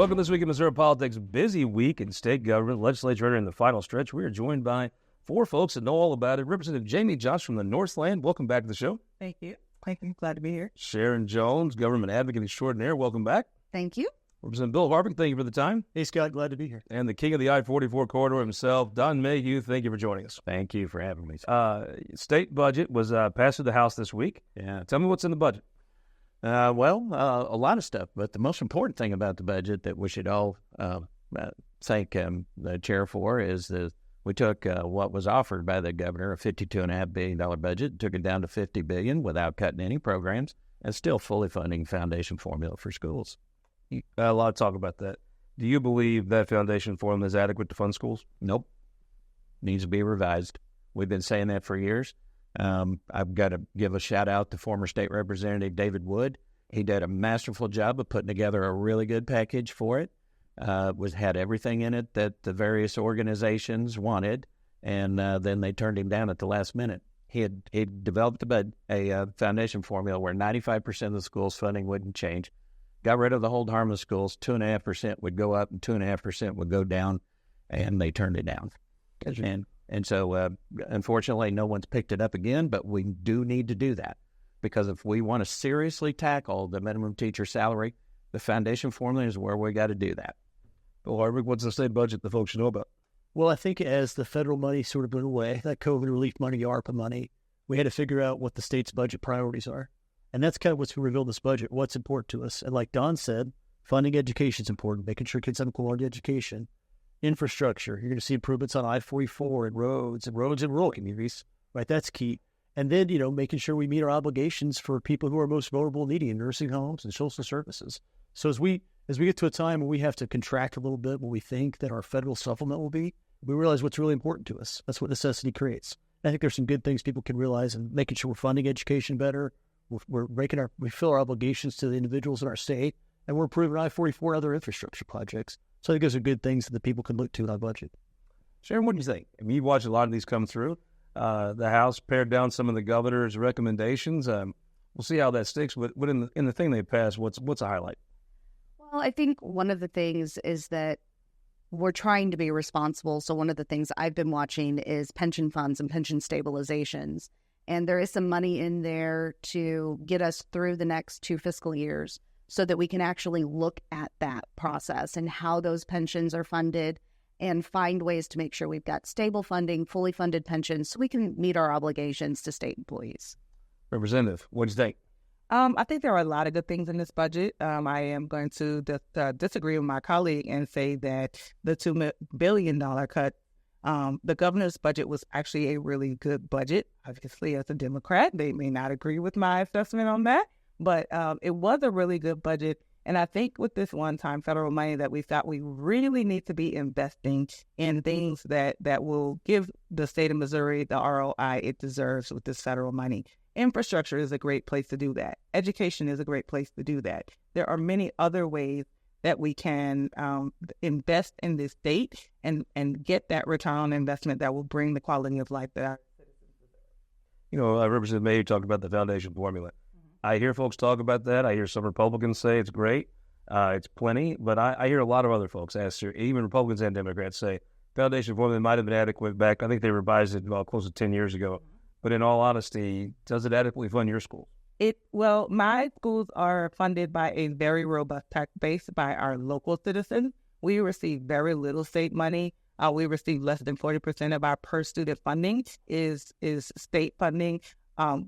Welcome this week in Missouri Politics. Busy week in state government, legislature in the final stretch. We are joined by four folks that know all about it. Representative Jamie Josh from the Northland. Welcome back to the show. Thank you. Glad to be here. Sharon Jones, government advocate extraordinaire. Welcome back. Thank you. Representative Bill Hardwick, thank you for the time. Hey, Scott, glad to be here. And the king of the I-44 corridor himself, Don Mayhew, thank you for joining us. Thank you for having me. State budget was passed through the House this week. Yeah. Tell me what's in the budget. A lot of stuff, but the most important thing about the budget that we should all thank the chair for is that we took what was offered by the governor, a $52.5 billion budget, took it down to $50 billion without cutting any programs, and still fully funding foundation formula for schools. A lot of talk about that. Do you believe that foundation formula is adequate to fund schools? Nope. Needs to be revised. We've been saying that for years. I've got to give a shout out to former state representative David Wood. He did a masterful job of putting together a really good package for it. Had everything in it that the various organizations wanted, and then they turned him down at the last minute. He developed a foundation formula where 95% of the school's funding wouldn't change. Got rid of the hold harmless schools. 2.5% would go up and 2.5% would go down, and they turned it down. And so, unfortunately, no one's picked it up again, but we do need to do that, because if we want to seriously tackle the minimum teacher salary, the foundation formula is where we got to do that. Bill Hardwick, what's the state budget the folks should know about? Well, I think as the federal money sort of went away, that COVID relief money, ARPA money, we had to figure out what the state's budget priorities are. And that's kind of what's revealed in this budget, what's important to us. And like Don said, funding education is important, making sure kids have a quality education. Infrastructure, you're going to see improvements on I-44 and roads in rural communities, right? That's key. And then, making sure we meet our obligations for people who are most vulnerable and needy in nursing homes and social services. So as we get to a time where we have to contract a little bit what we think that our federal supplement will be, we realize what's really important to us. That's what necessity creates. I think there's some good things people can realize in making sure we're funding education better. We fill our obligations to the individuals in our state, and we're improving I-44 and other infrastructure projects. So I think those are good things that the people can look to in our budget. Sharon, what do you think? I mean, you've watched a lot of these come through. The House pared down some of the governor's recommendations. We'll see how that sticks. But in the thing they passed, what's a highlight? Well, I think one of the things is that we're trying to be responsible. So one of the things I've been watching is pension funds and pension stabilizations. And there is some money in there to get us through the next 2 fiscal years so that we can actually look at that process and how those pensions are funded and find ways to make sure we've got stable funding, fully funded pensions, so we can meet our obligations to state employees. Representative, what do you think? I think there are a lot of good things in this budget. I am going to disagree with my colleague and say that the $2 billion cut, the governor's budget was actually a really good budget. Obviously, as a Democrat, they may not agree with my assessment on that, but it was a really good budget. And I think with this one-time federal money that we thought we really need to be investing in things that will give the state of Missouri the ROI it deserves with this federal money. Infrastructure is a great place to do that. Education is a great place to do that. There are many other ways that we can invest in this state and get that return on investment that will bring the quality of life that our citizens deserve. Representative Mayhew talked about the foundation formula. I hear folks talk about that. I hear some Republicans say it's great. It's plenty. But I hear a lot of other folks ask, even Republicans and Democrats say, foundation formula might have been adequate back. I think they revised it close to 10 years ago. But in all honesty, does it adequately fund your school? Well, my schools are funded by a very robust tax base by our local citizens. We receive very little state money. We receive less than 40% of our per student funding is state funding.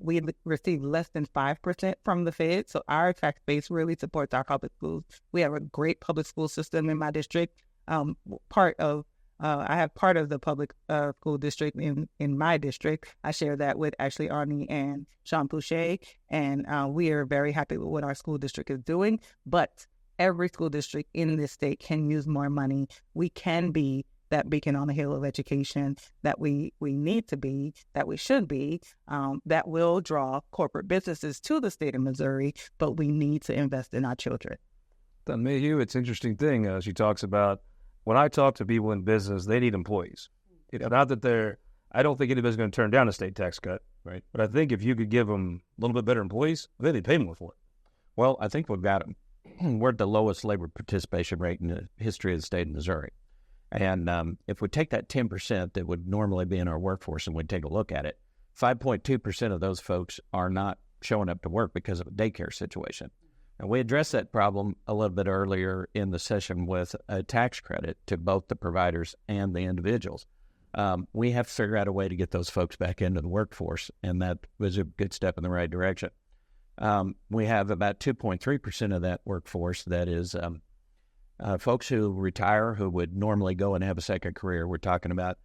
We receive less than 5% from the Fed, so our tax base really supports our public schools. We have a great public school system in my district. I have part of the public school district in my district. I share that with Ashley Arney and Sean Boucher, and we are very happy with what our school district is doing. But every school district in this state can use more money. We can be that beacon on the hill of education that we need to be, that we should be, that will draw corporate businesses to the state of Missouri, but we need to invest in our children. Don Mayhew, it's an interesting thing. She talks about, when I talk to people in business, they need employees. It's not that I don't think anybody's going to turn down a state tax cut, right? But I think if you could give them a little bit better employees, then they'd pay more for it. Well, I think we've got them. we're at the lowest labor participation rate in the history of the state of Missouri. And if we take that 10% that would normally be in our workforce and we take a look at it, 5.2% of those folks are not showing up to work because of a daycare situation. And we addressed that problem a little bit earlier in the session with a tax credit to both the providers and the individuals. We have to figure out a way to get those folks back into the workforce, and that was a good step in the right direction. We have about 2.3% of that workforce that is folks who retire who would normally go and have a second career. We're talking about,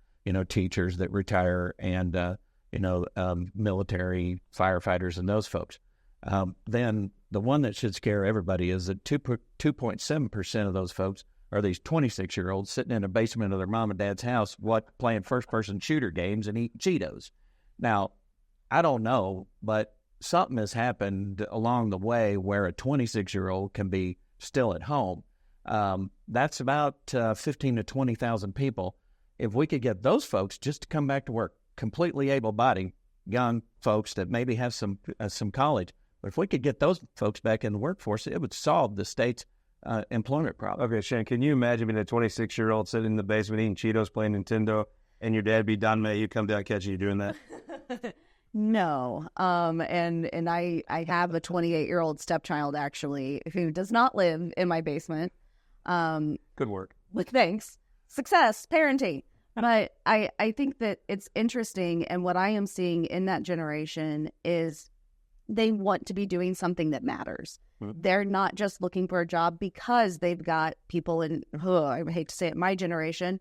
teachers that retire and, military firefighters and those folks. Then the one that should scare everybody is that 2.7% of those folks are these 26-year-olds sitting in a basement of their mom and dad's house playing first-person shooter games and eating Cheetos. Now, I don't know, but something has happened along the way where a 26-year-old can be still at home. That's about 15 to 20,000 people. If we could get those folks just to come back to work, completely able-bodied, young folks that maybe have some college, but if we could get those folks back in the workforce, it would solve the state's employment problem. Okay, Sharon, can you imagine being a 26-year-old sitting in the basement eating Cheetos, playing Nintendo, and your dad be Don Mayhew come down catching you doing that? No. And I have a 28-year-old stepchild, actually, who does not live in my basement. Good work. With thanks. Success, parenting. But I think that it's interesting, and what I am seeing in that generation is they want to be doing something that matters. Mm-hmm. They're not just looking for a job because they've got people in, I hate to say it, my generation,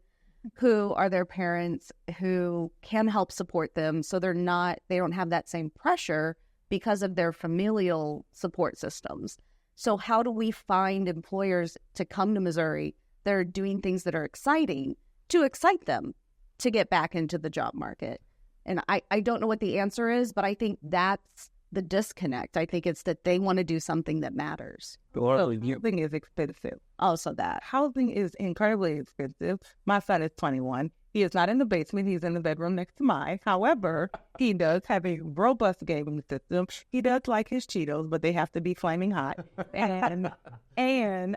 who are their parents who can help support them. So they don't have that same pressure because of their familial support systems. So how do we find employers to come to Missouri that are doing things that are exciting to excite them to get back into the job market? And I don't know what the answer is, but I think that's the disconnect. I think it's that they want to do something that matters. Housing is expensive. Also that. Housing is incredibly expensive. My son is 21. He is not in the basement. He's in the bedroom next to mine. However, he does have a robust gaming system. He does like his Cheetos, but they have to be flaming hot. And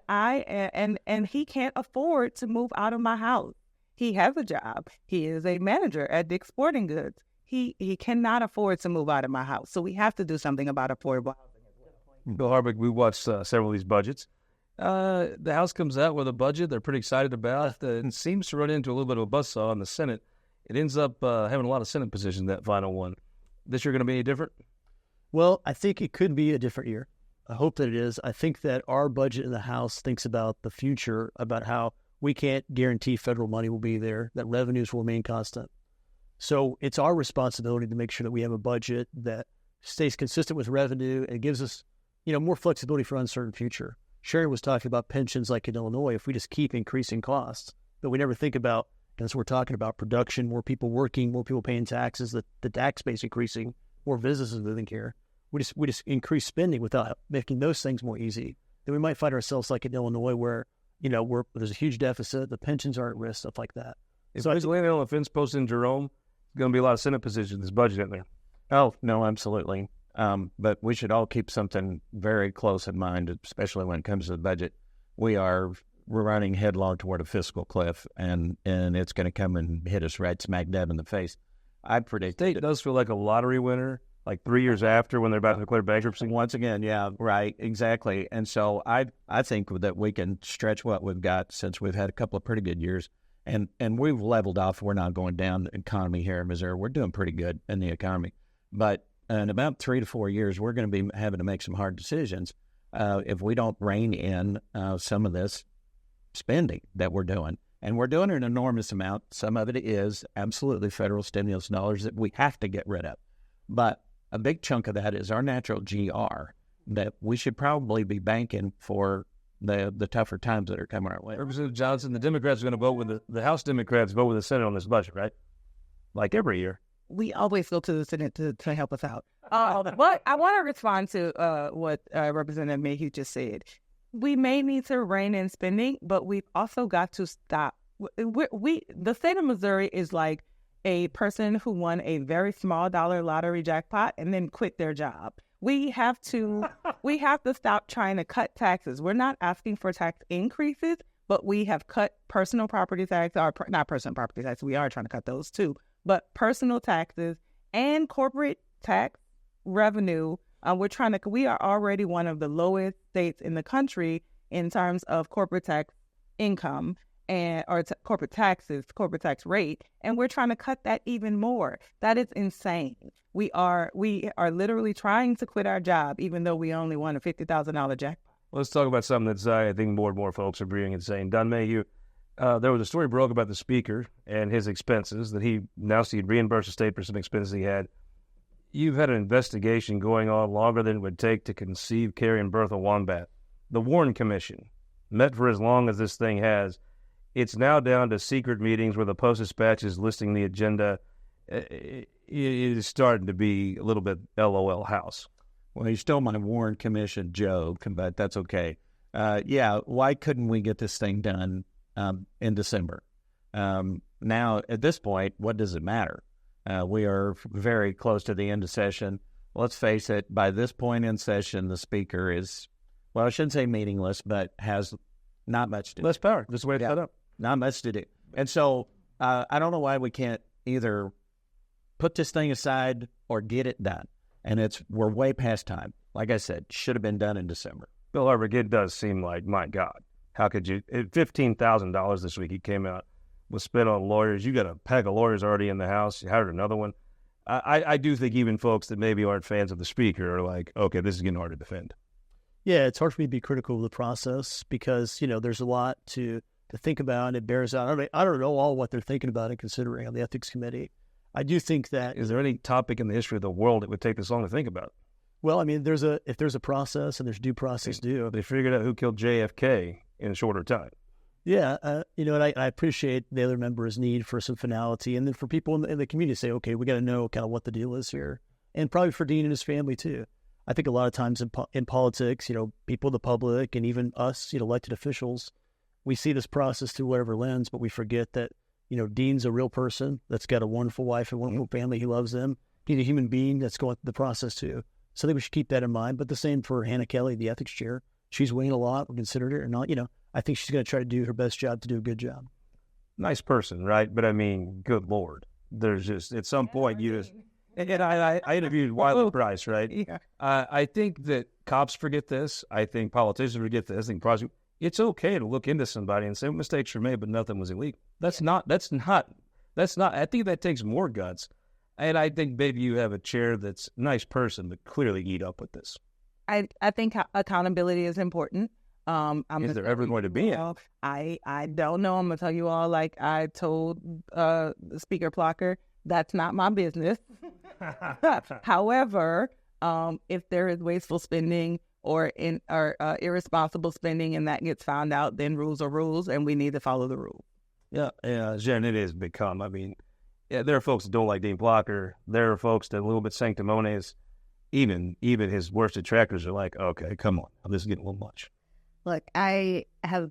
he can't afford to move out of my house. He has a job. He is a manager at Dick's Sporting Goods. He cannot afford to move out of my house. So we have to do something about affordable housing. Bill Hardwick, we watched several of these budgets. The House comes out with a budget they're pretty excited about and seems to run into a little bit of a buzzsaw in the Senate. It ends up having a lot of Senate positions, that final one. This year going to be any different? Well, I think it could be a different year. I hope that it is. I think that our budget in the House thinks about the future, about how we can't guarantee federal money will be there, that revenues will remain constant. So it's our responsibility to make sure that we have a budget that stays consistent with revenue and gives us, more flexibility for an uncertain future. Sharon was talking about pensions like in Illinois. If we just keep increasing costs, but we never think about, as we're talking about production, more people working, more people paying taxes, the tax base increasing, more businesses moving here. We just increase spending without making those things more easy. Then we might find ourselves like in Illinois where, there's a huge deficit, the pensions are at risk, stuff like that. Is landing on the fence post in Jerome going to be a lot of Senate positions in this budget in there? Oh, no, absolutely. But we should all keep something very close in mind, especially when it comes to the budget. We're running headlong toward a fiscal cliff, and it's going to come and hit us right smack dab in the face. I predict it does feel like a lottery winner, like 3 years after when they're about to declare bankruptcy. Once again, yeah, right, exactly. And so I think that we can stretch what we've got since we've had a couple of pretty good years. And we've leveled off. We're not going down the economy here in Missouri. We're doing pretty good in the economy. But in about 3 to 4 years, we're going to be having to make some hard decisions if we don't rein in some of this spending that we're doing. And we're doing an enormous amount. Some of it is absolutely federal stimulus dollars that we have to get rid of. But a big chunk of that is our natural GR that we should probably be banking for the tougher times that are coming our way. Representative Johnson, the Democrats are going to vote with the House Democrats vote with the Senate on this budget, right? Like every year. We always go to the Senate to help us out. But I want to respond to what Representative Mayhew just said. We may need to rein in spending, but we've also got to stop. The state of Missouri is like a person who won a very small dollar lottery jackpot and then quit their job. We have to stop trying to cut taxes. We're not asking for tax increases, but we have cut personal property tax, or not personal property tax. We are trying to cut those too, but personal taxes and corporate tax revenue. We are already one of the lowest states in the country in terms of corporate tax income corporate tax rate, and we're trying to cut that even more. That is insane. We are literally trying to quit our job, even though we only won a $50,000 jackpot. Let's talk about something that's I think more and more folks are being insane. Don Mayhew, there was a story broke about the speaker and his expenses, that he announced he'd reimburse the state for some expenses he had. You've had an investigation going on longer than it would take to conceive, carry, and birth a wombat. The Warren Commission met for as long as this thing has. It's now down to secret meetings where the Post-Dispatch is listing the agenda. It is starting to be a little bit LOL house. Well, you stole my Warren Commission joke, but that's okay. Why couldn't we get this thing done in December? Now, at this point, what does it matter? We are very close to the end of session. Let's face it, by this point in session, the speaker is, well, I shouldn't say meaningless, but has not much to do. Less power. This is the way it's set up. Not much to do. And so I don't know why we can't either put this thing aside or get it done. And we're way past time. Like I said, should have been done in December. Bill Hardwick, it does seem like, my God, how could you? $15,000 this week he came out was spent on lawyers. You got a pack of lawyers already in the house. You hired another one. I do think even folks that maybe aren't fans of the speaker are like, okay, this is getting hard to defend. Yeah, it's hard for me to be critical of the process because, there's a lot to think about. It bears out. I don't know all what they're thinking about and considering on the ethics committee. I do think that... Is there any topic in the history of the world that would take this long to think about? Well, I mean, if there's a process and there's due process due. They figured out who killed JFK in a shorter time. Yeah, and I appreciate the other members' need for some finality, and then for people in the community to say, okay, we got to know kind of what the deal is here, and probably for Dean and his family too. I think a lot of times in politics, people, the public, and even us, elected officials, we see this process through whatever lens, but we forget that, Dean's a real person that's got a wonderful wife and wonderful family. He loves them. He's a human being that's going through the process too. So I think we should keep that in mind. But the same for Hannah Kelly, the ethics chair. She's weighing a lot. We considered her or not. I think she's going to try to do her best job to do a good job. Nice person, right? But I mean, good Lord. There's just, at some point, you just... And I interviewed Wiley Price, right? Yeah. I think that cops forget this. I think politicians forget this. I think prosecutors. It's okay to look into somebody and say mistakes were made, but nothing was illegal. That's not. I think that takes more guts. And I think maybe you have a chair that's a nice person, but clearly eat up with this. I think accountability is important. Is there ever going to be it? I don't know. I'm going to tell you all, like I told Speaker Plocker, that's not my business. However, if there is wasteful spending or irresponsible spending and that gets found out, then rules are rules and we need to follow the rules. Yeah, Sharon, it has become, there are folks that don't like Dean Plocker. There are folks that are a little bit sanctimonious. Even his worst detractors are like, okay, come on, this is getting a little much. Look, I have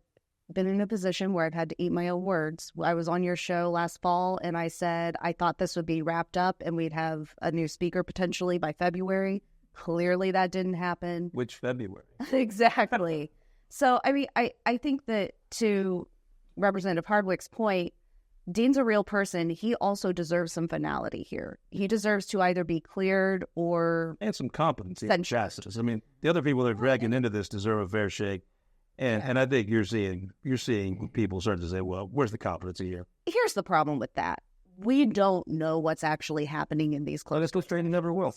been in a position where I've had to eat my own words. I was on your show last fall and I said I thought this would be wrapped up and we'd have a new speaker potentially by February. Clearly that didn't happen. Which February? Exactly. So, I think that to Representative Hardwick's point, Dean's a real person. He also deserves some finality here. He deserves to either be cleared or... And some competency and justice. The other people that are dragging into this deserve a fair shake. And I think you're seeing people starting to say, well, where's the competency here? Here's the problem with that. We don't know what's actually happening in these closed... Let's go straight and never will.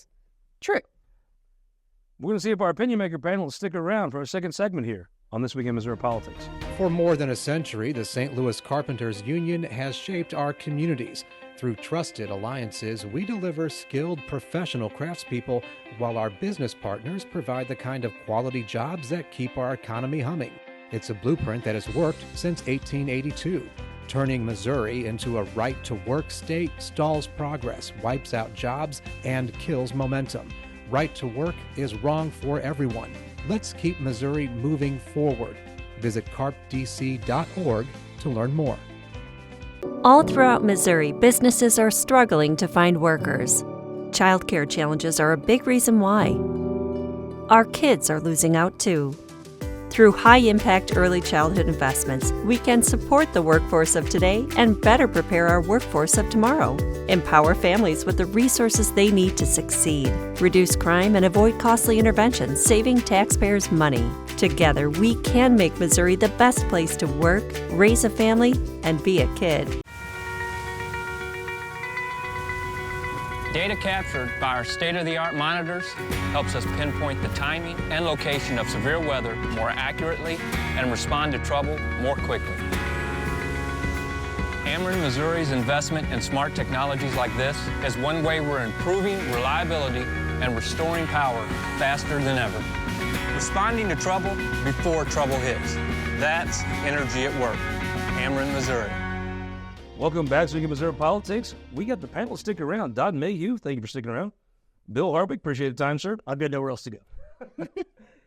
True. We're going to see if our opinion maker panel will stick around for our second segment here on This Week in Missouri Politics. For more than a century, the St. Louis Carpenters Union has shaped our communities. Through trusted alliances, we deliver skilled professional craftspeople while our business partners provide the kind of quality jobs that keep our economy humming. It's a blueprint that has worked since 1882. Turning Missouri into a right-to-work state stalls progress, wipes out jobs, and kills momentum. Right to work is wrong for everyone. Let's keep Missouri moving forward. Visit carpdc.org to learn more. All throughout Missouri, businesses are struggling to find workers. Childcare challenges are a big reason why. our kids are losing out too. Through high-impact early childhood investments, we can support the workforce of today and better prepare our workforce of tomorrow. Empower families with the resources they need to succeed. Reduce crime and avoid costly interventions, saving taxpayers money. Together, we can make Missouri the best place to work, raise a family, and be a kid. Data captured by our state-of-the-art monitors helps us pinpoint the timing and location of severe weather more accurately and respond to trouble more quickly. Ameren, Missouri's investment in smart technologies like this is one way we're improving reliability and restoring power faster than ever. Responding to trouble before trouble hits. That's energy at work. Ameren, Missouri. Welcome back to Missouri Politics. We got the panel sticking around. Don Mayhew, thank you for sticking around. Bill Hardwick, appreciate the time, sir. I've got nowhere else to go.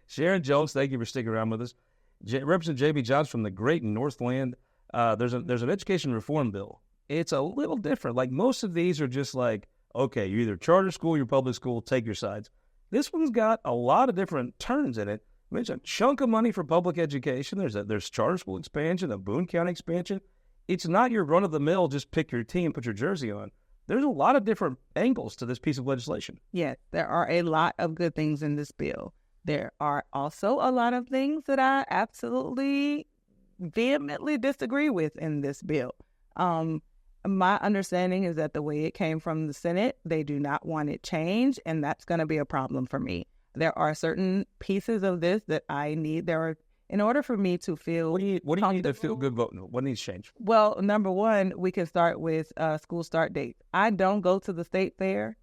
Sharon Jones, thank you for sticking around with us. Representative J.B. Johnson from the great Northland. There's an education reform bill. It's a little different. Like most of these are just like, okay, you're either charter school, you're public school, take your sides. This one's got a lot of different turns in it. There's a chunk of money for public education. There's charter school expansion, a Boone County expansion. It's not your run-of-the-mill, just pick your team, put your jersey on. There's a lot of different angles to this piece of legislation. Yes, there are a lot of good things in this bill. There are also a lot of things that I absolutely vehemently disagree with in this bill. My understanding is that the way it came from the Senate, they do not want it changed, and that's going to be a problem for me. There are certain pieces of this that I need. In order for me to feel what do you need to feel good voting? What needs change? Well, number one, we can start with school start dates. I don't go to the state fair.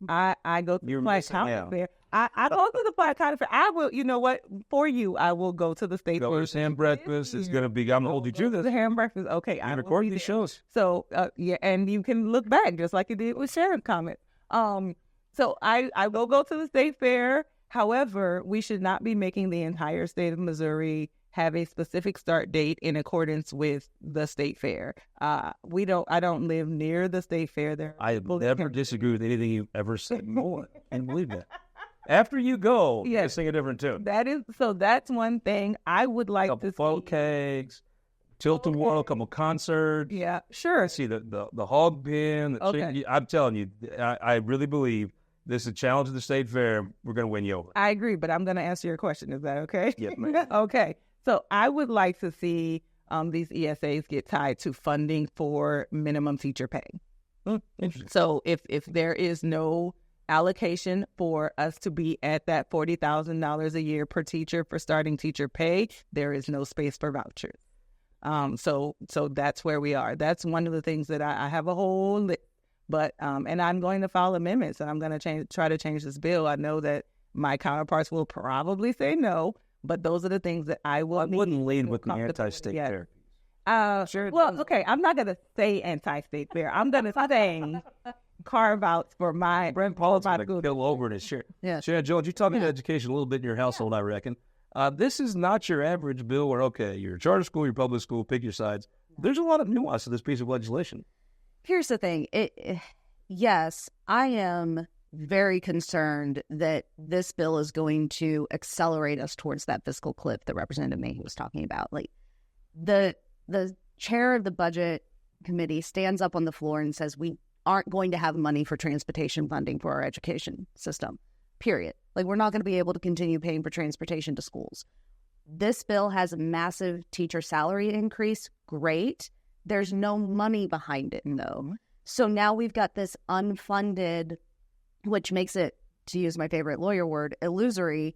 I go to the Platte County Fair. I go to the Platte County Fair. I will, you know what? For you, I will go to the state fair. Governor's ham breakfast is going to be, I'm going to hold you to this. The ham breakfast, okay. I record these shows. So, yeah, and you can look back just like you did with Sharon's comment. So I will go to the state fair. However, we should not be making the entire state of Missouri have a specific start date in accordance with the state fair. I don't live near the state fair. I have never disagreed with anything you've ever said. More, and believe that. After you go, you sing a different tune. That's one thing I would like to see. A couple cakes, tilt-a-whirl, a couple concerts. Yeah, sure. See the hog pen. I'm telling you, I really believe this is a challenge of the state fair. We're going to win you over. I agree, but I'm going to answer your question. Is that okay? Yes, ma'am. Okay. So I would like to see these ESAs get tied to funding for minimum teacher pay. Interesting. So if there is no allocation for us to be at that $40,000 a year per teacher for starting teacher pay, there is no space for vouchers. So that's where we are. That's one of the things that I have a whole list. But and I'm going to file amendments, and I'm going to try to change this bill. I know that my counterparts will probably say no, but those are the things that I will. I wouldn't lead with the anti-state fair. Sure. Well, okay, I'm not going to say anti-state fair. I'm going to say carve outs for my. Brent Paul's going to kill over in his shirt. Yeah. Sharon Jones, you talk about education a little bit in your household, I reckon. This is not your average bill where, okay, you're a charter school, you're public school, pick your sides. There's a lot of nuance to this piece of legislation. Here's the thing. Yes, I am very concerned that this bill is going to accelerate us towards that fiscal cliff that Representative Mayhew was talking about. Like the chair of the budget committee stands up on the floor and says we aren't going to have money for transportation funding for our education system, period. Like we're not going to be able to continue paying for transportation to schools. This bill has a massive teacher salary increase. Great. There's no money behind it, though. So now we've got this unfunded, which makes it, to use my favorite lawyer word, illusory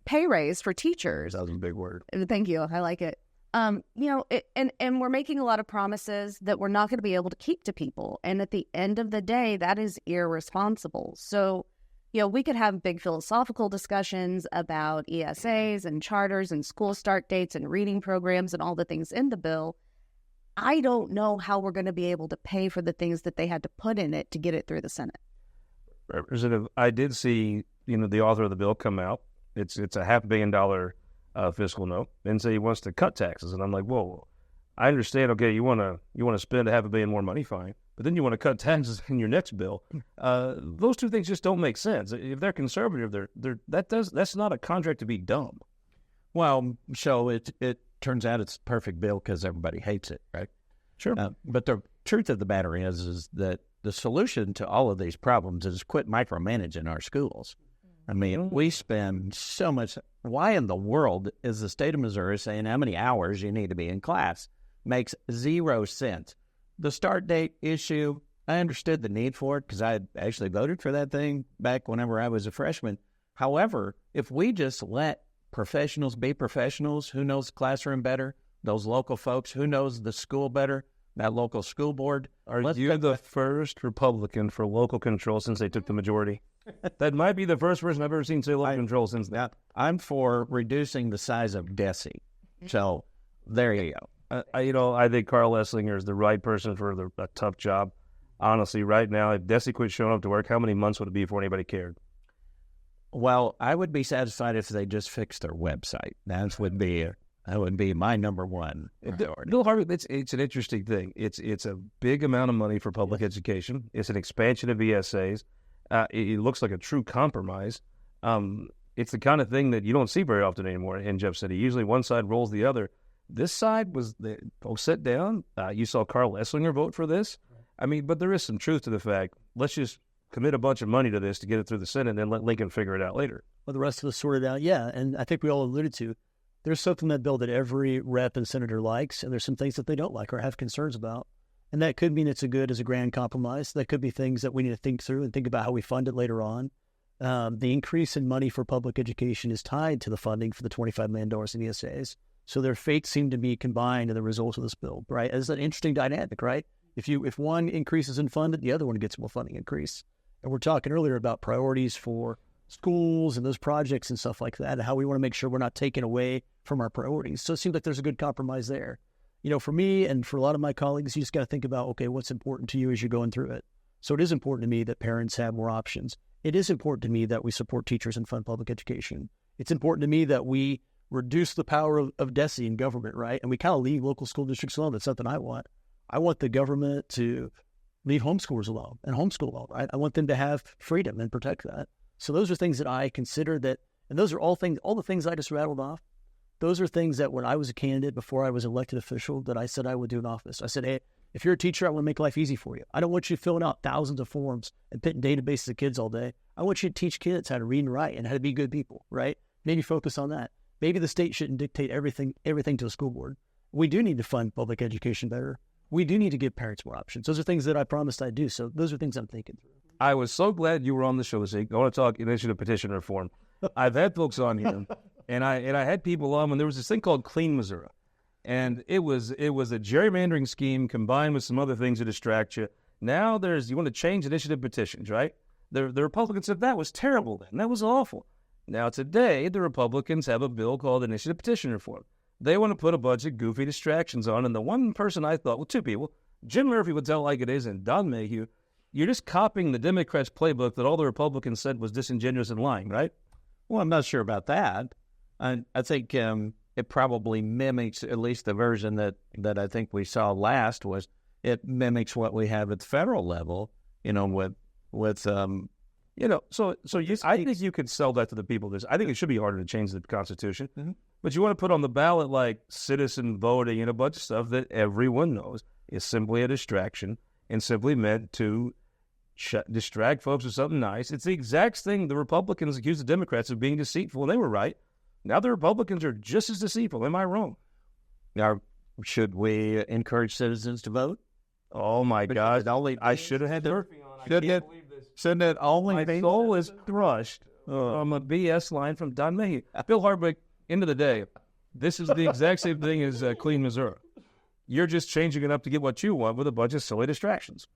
pay raise for teachers. That was a big word. Thank you. I like it. And we're making a lot of promises that we're not going to be able to keep to people. And at the end of the day, that is irresponsible. So, we could have big philosophical discussions about ESAs and charters and school start dates and reading programs and all the things in the bill. I don't know how we're going to be able to pay for the things that they had to put in it to get it through the Senate. Representative, I did see, the author of the bill come out. It's a $500 million fiscal note, and say he wants to cut taxes. And I'm like, whoa, I understand. Okay, you want to spend $500 million more money, fine. but then you want to cut taxes in your next bill. Those two things just don't make sense. If they're conservative, that's not a contract to be dumb. Well, so it turns out it's a perfect bill because everybody hates it, right? Sure. But the truth of the matter is that the solution to all of these problems is quit micromanaging our schools. I mean, we spend so much. Why in the world is the state of Missouri saying how many hours you need to be in class? Makes 0 sense. The start date issue, I understood the need for it because I had actually voted for that thing back whenever I was a freshman. However, if we just let professionals be professionals, who knows the classroom better? Those local folks, who knows the school better? That local school board. Are you the first Republican for local control since they took the majority? That might be the first person I've ever seen say local control since that. I'm for reducing the size of DESE. So there you go. I think Carl Esslinger is the right person for a tough job. Honestly, right now, if DESE quit showing up to work, how many months would it be before anybody cared? Well, I would be satisfied if they just fixed their website. That would be my number one priority. Bill Hardwick, it's an interesting thing. It's a big amount of money for public education. It's an expansion of ESAs. It looks like a true compromise. It's the kind of thing that you don't see very often anymore in Jeff City. Usually one side rolls the other. This side was the folks sit down. You saw Carl Esslinger vote for this. I mean, but there is some truth to the fact. Let's just commit a bunch of money to this to get it through the Senate and then let Lincoln figure it out later. Well, the rest of us sort it out. Yeah, and I think we all alluded to, there's something in that bill that every rep and senator likes, and there's some things that they don't like or have concerns about. And that could mean it's as a grand compromise. That could be things that we need to think through and think about how we fund it later on. The increase in money for public education is tied to the funding for the $25 million in ESAs. So their fates seem to be combined in the results of this bill, right? It's an interesting dynamic, right? If one increases in funded, the other one gets more funding increase. And we're talking earlier about priorities for schools and those projects and stuff like that, and how we want to make sure we're not taking away from our priorities. So it seems like there's a good compromise there. For me and for a lot of my colleagues, you just got to think about, okay, what's important to you as you're going through it. So it is important to me that parents have more options. It is important to me that we support teachers and fund public education. It's important to me that we reduce the power of DESE in government, right? And we kind of leave local school districts alone. That's something I want. I want the government to leave homeschoolers alone and homeschool alone, right? I want them to have freedom and protect that. So those are things that I consider that, and those are all the things I just rattled off. Those are things that when I was a candidate, before I was elected official, that I said I would do in office. I said, hey, if you're a teacher, I want to make life easy for you. I don't want you filling out thousands of forms and putting databases of kids all day. I want you to teach kids how to read and write and how to be good people, right? Maybe focus on that. Maybe the state shouldn't dictate everything to a school board. We do need to fund public education better. We do need to give parents more options. Those are things that I promised I'd do. So those are things I'm thinking through. I was so glad you were on the show this week. I want to talk initiative petition reform. I've had folks on here, and I had people on when there was this thing called Clean Missouri. And it was a gerrymandering scheme combined with some other things to distract you. Now you want to change initiative petitions, right? The Republicans said that was terrible then. That was awful. Now today, the Republicans have a bill called initiative petition reform. They want to put a bunch of goofy distractions on. And the one person I thought, well, two people, Jim Murphy would tell like it is, and Don Mayhew, you're just copying the Democrats' playbook that all the Republicans said was disingenuous and lying, right? Well, I'm not sure about that. I think it probably mimics, at least the version that I think we saw last was, it mimics what we have at the federal level, I think you could sell that to the people. I think it should be harder to change the Constitution. Mm-hmm. But you want to put on the ballot like citizen voting and a bunch of stuff that everyone knows is simply a distraction and simply meant to distract folks with something nice. It's the exact thing the Republicans accused the Democrats of being deceitful, and they were right. Now the Republicans are just as deceitful. Am I wrong? Now, should we encourage citizens to vote? Oh, my God. I should have had Murphy on. Shouldn't it only My soul is crushed from a BS line from Don Mayhew. Bill Hardwick, end of the day, this is the exact same thing as Clean Missouri. You're just changing it up to get what you want with a bunch of silly distractions.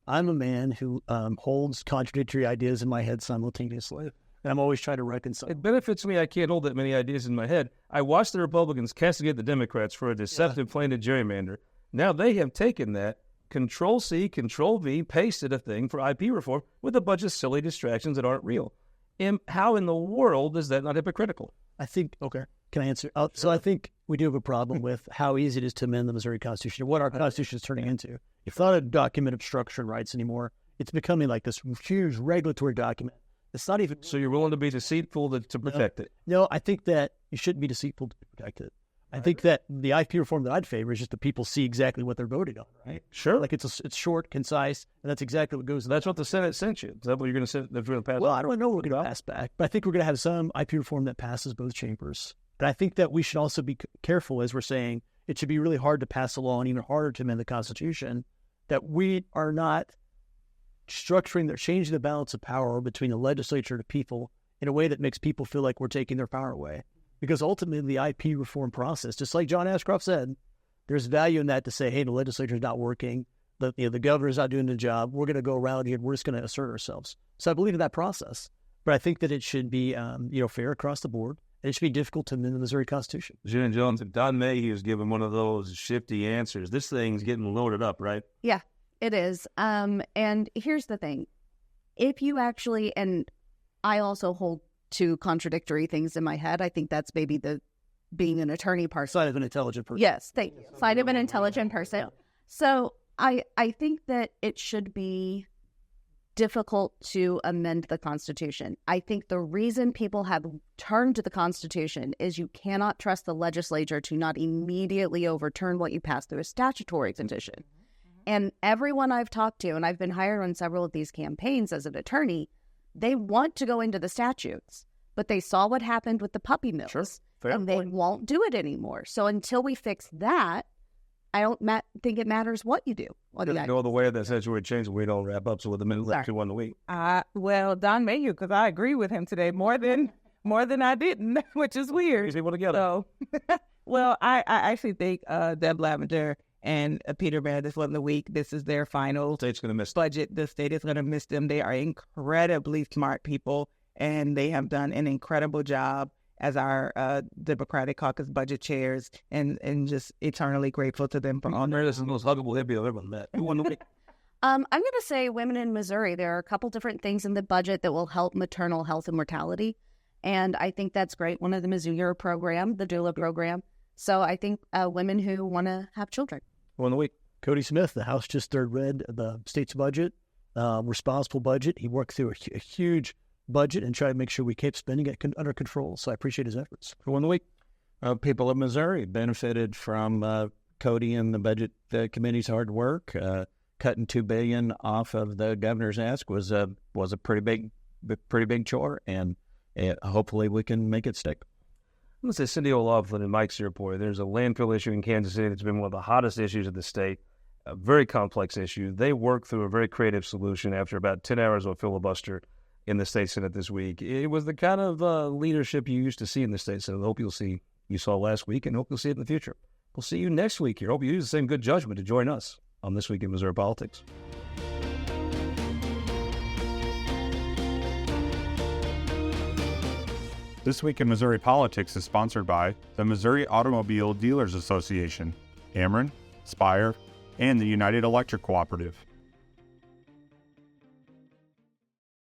I'm a man who holds contradictory ideas in my head simultaneously, and I'm always trying to reconcile. It benefits me I can't hold that many ideas in my head. I watched the Republicans castigate the Democrats for a deceptive plan to gerrymander. Now they have taken that, Control-C, Control-V, pasted a thing for IP reform with a bunch of silly distractions that aren't real. And how in the world is that not hypocritical? I think, okay, can I answer? So I think we do have a problem with how easy it is to amend the Missouri Constitution, what our Constitution is turning into. It's not a document of structure and rights anymore. It's becoming like this huge regulatory document. It's not even... So you're willing to be deceitful to protect it? No, I think that you shouldn't be deceitful to protect it. I think that the IP reform that I'd favor is just that people see exactly what they're voting on, right? Sure. Like it's short, concise, and that's exactly what goes in. That's what the Senate sent you. Is that what you're going to send? If you're going to pass? Well, I don't know what we're going to pass back, but I think we're going to have some IP reform that passes both chambers. But I think that we should also be careful, as we're saying, it should be really hard to pass a law and even harder to amend the Constitution, that we are not changing the balance of power between the legislature and the people in a way that makes people feel like we're taking their power away. Because ultimately, the IP reform process, just like John Ashcroft said, there's value in that to say, hey, the legislature's not working, the governor's not doing the job, we're going to go around here and we're just going to assert ourselves. So I believe in that process. But I think that it should be fair across the board, and it should be difficult to amend the Missouri Constitution. Jen Jones, if Don Mayhew is giving one of those shifty answers, this thing's getting loaded up, right? Yeah, it is. And here's the thing. If you actually, and I also hold to contradictory things in my head, I think that's maybe the being an attorney part. Sign of an intelligent person. Yes, thank you. Sign of an intelligent person. Yeah. So I think that it should be difficult to amend the Constitution. I think the reason people have turned to the Constitution is you cannot trust the legislature to not immediately overturn what you pass through a statutory petition. And everyone I've talked to, and I've been hired on several of these campaigns as an attorney, they want to go into the statutes, but they saw what happened with the puppy mills, Sure. Fair and point. they won't do it anymore. So until we fix that, I don't think it matters what you do. No other way that statutory change, we don't wrap up. So with a minute left, 2 on the week. Well, Don Mayhew, because I agree with him today more than I didn't, which is weird. People together. So, well, I actually think Deb Lavender and Peter Meredith won the week. This is their final State's going to miss budget. The state is going to miss them. They are incredibly smart people, and they have done an incredible job as our Democratic Caucus budget chairs, and just eternally grateful to them for all their... Meredith is the most huggable hippie I've ever met. Who won the week? I'm going to say women in Missouri. There are a couple different things in the budget that will help maternal health and mortality, and I think that's great. One of them is your program, the doula program. So I think women who want to have children. Who won the week? Cody Smith, the House just third read the state's budget, responsible budget. He worked through a huge budget and tried to make sure we kept spending it under control. So I appreciate his efforts. Who won the week? People of Missouri benefited from Cody and the budget committee's hard work. Cutting $2 billion off of the governor's ask was a pretty big chore, and hopefully we can make it stick. I'm going to say Cindy O'Loughlin and Mike's report. There's a landfill issue in Kansas City that's been one of the hottest issues of the state, a very complex issue. They worked through a very creative solution after about 10 hours of a filibuster in the state Senate this week. It was the kind of leadership you used to see in the state Senate. I hope you saw last week, and hope you'll see it in the future. We'll see you next week here. Hope you use the same good judgment to join us on This Week in Missouri Politics. This Week in Missouri Politics is sponsored by the Missouri Automobile Dealers Association, Ameren, Spire, and the United Electric Cooperative.